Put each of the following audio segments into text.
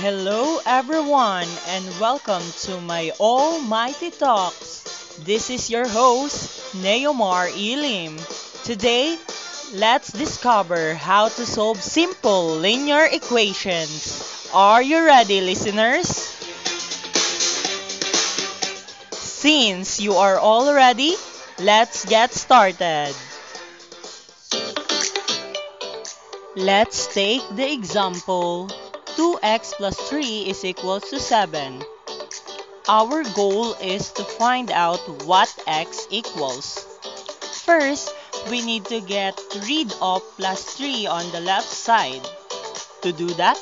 Hello, everyone, and welcome to my Almighty Talks. This is your host, Neomar Elim. Today, let's discover how to solve simple linear equations. Are you ready, listeners? Since you are all ready, let's get started. Let's take the example 2x plus 3 is equals to 7. Our goal is to find out what x equals. First, we need to get rid of plus 3 on the left side. To do that,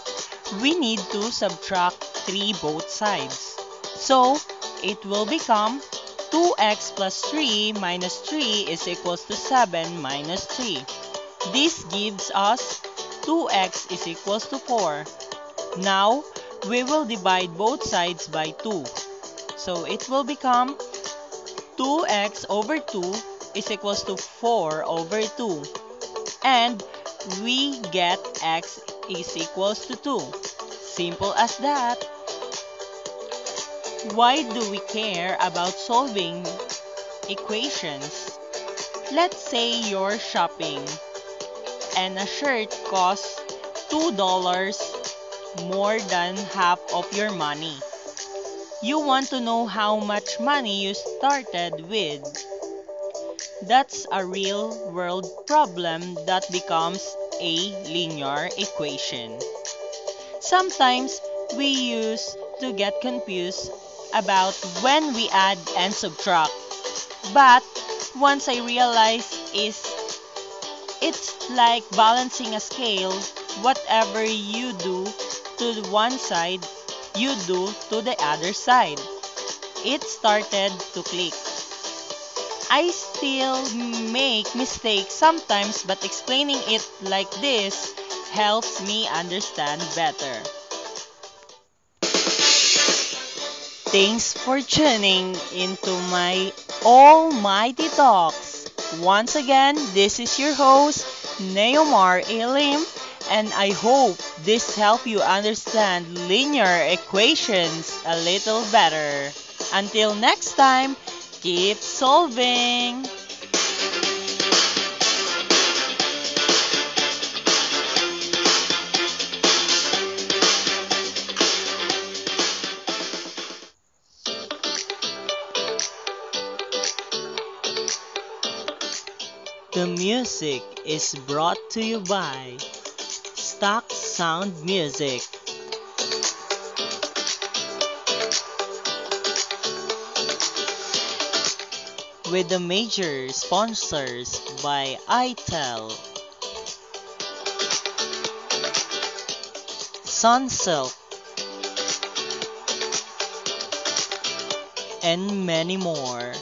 we need to subtract 3 both sides. So, it will become 2x plus 3 minus 3 is equals to 7 minus 3. This gives us 2x is equals to 4. Now, we will divide both sides by 2. So it will become 2x over 2 is equals to 4 over 2. And we get x is equals to 2. Simple as that. Why do we care about solving equations? Let's say you're shopping and a shirt costs $2 more than half of your money. You want to know how much money you started with. That's a real world problem that becomes a linear equation. Sometimes we used to get confused about when we add and subtract. But once I realized it's like balancing a scale. Whatever you do to the one side, you do to the other side. It started to click. I still make mistakes sometimes, but explaining it like this helps me understand better. Thanks for tuning into my Almighty Talks. Once again, this is your host, Neomar Elim, and I hope this helped you understand linear equations a little better. Until next time, keep solving! The music is brought to you by Stock Sound Music. With the major sponsors by ITEL, Sunsilk, and many more.